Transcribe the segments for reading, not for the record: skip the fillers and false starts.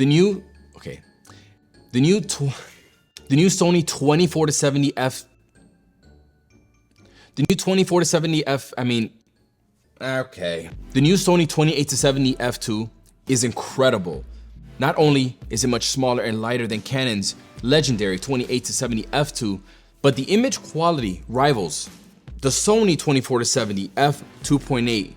The new, okay, the new Sony 24-70F, the new 24-70F, I mean, okay. The new Sony 28-70 f2 is incredible. Not only is it much smaller and lighter than Canon's legendary 28-70 f2, but the image quality rivals the Sony 24-70 f2.8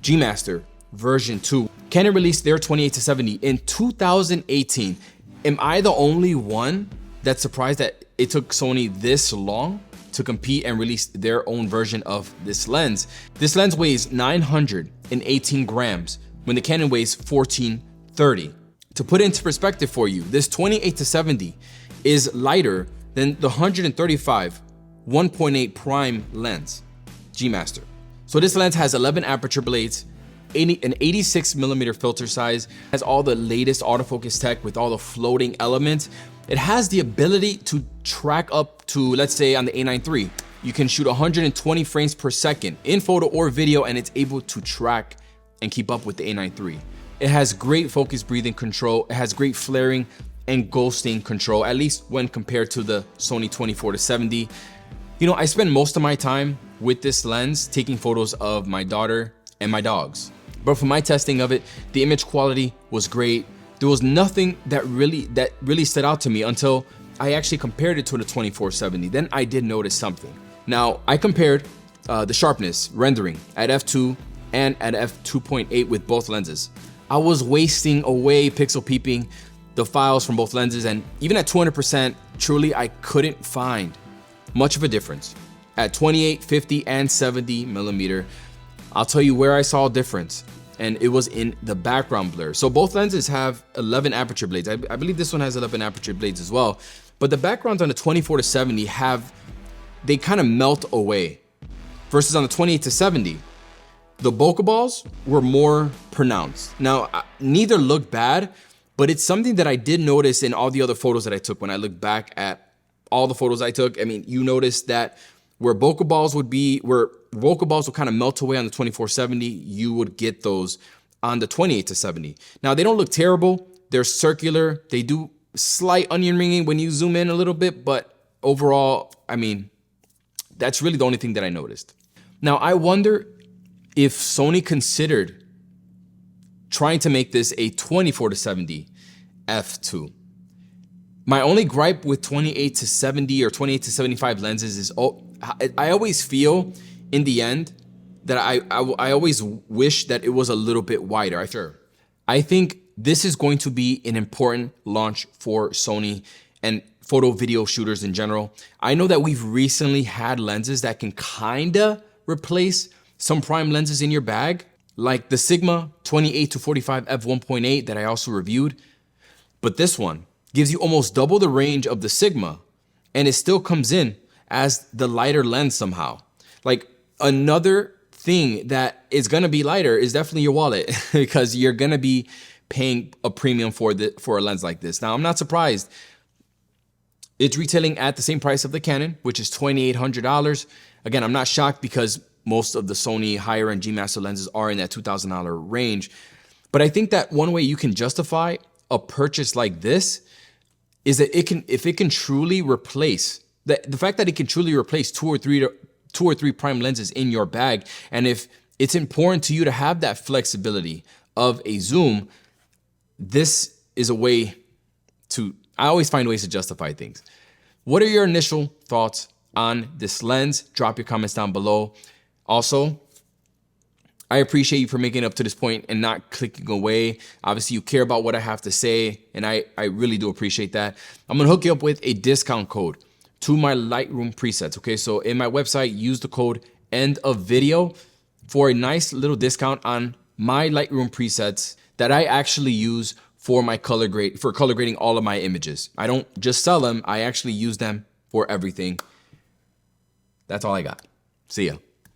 G Master version 2. Canon released their 28-70 in 2018. Am I the only one that's surprised that it took Sony this long to compete and release their own version of this lens? This lens weighs 918 grams when the Canon weighs 1430. To put it into perspective for you, this 28-70 is lighter than the 135 1.8 prime lens G Master. So this lens has 11 aperture blades, an 86mm filter size, has all the latest autofocus tech with all the floating elements. It has the ability to track up to, let's say on the A9 III, you can shoot 120 frames per second in photo or video, and it's able to track and keep up with the A9 III. It has great focus breathing control. It has great flaring and ghosting control, at least when compared to the Sony 24-70. You know, I spend most of my time with this lens taking photos of my daughter and my dogs. But for my testing of it, the image quality was great. There was nothing that really stood out to me until I actually compared it to the 24-70. Then I did notice something. Now, I compared the sharpness rendering at f2 and at f2.8 with both lenses. I was wasting away pixel peeping the files from both lenses, and even at 200%, truly I couldn't find much of a difference. At 28, 50, and 70mm, I'll tell you where I saw a difference, and it was in the background blur. So both lenses have 11 aperture blades. I believe this one has 11 aperture blades as well, but the backgrounds on the 24-70 they kind of melt away. Versus on the 28-70, the bokeh balls were more pronounced. Now, neither look bad, but it's something that I did notice in all the other photos that I took. When I look back at all the photos I took, I mean, you notice that where bokeh balls would kind of melt away on the 24-70, you would get those on the 28-70. Now, they don't look terrible. They're circular. They do slight onion ringing when you zoom in a little bit, but overall, I mean, that's really the only thing that I noticed. Now, I wonder if Sony considered trying to make this a 24-70 f2. My only gripe with 28-70 or 28-75 lenses is, I always feel in the end that I always wish that it was a little bit wider. I think this is going to be an important launch for Sony and photo video shooters in general. I know that we've recently had lenses that can kinda replace some prime lenses in your bag, like the Sigma 28-45 f1.8 that I also reviewed. But this one gives you almost double the range of the Sigma, and it still comes in as the lighter lens somehow. Like, another thing that is gonna be lighter is definitely your wallet because you're gonna be paying a premium for a lens like this. Now, I'm not surprised. It's retailing at the same price of the Canon, which is $2,800. Again, I'm not shocked because most of the Sony higher end G Master lenses are in that $2,000 range. But I think that one way you can justify a purchase like this is that if it can truly replace, the fact that it can truly replace two or three prime lenses in your bag, and if it's important to you to have that flexibility of a zoom, this is a way to, I always find ways to justify things. What are your initial thoughts on this lens? Drop your comments down below. Also, I appreciate you for making it up to this point and not clicking away. Obviously, you care about what I have to say, and I really do appreciate that. I'm gonna hook you up with a discount code to my Lightroom presets, okay? So in my website, use the code ENDOFVIDEO for a nice little discount on my Lightroom presets that I actually use for my color grading all of my images. I don't just sell them, I actually use them for everything. That's all I got. See ya.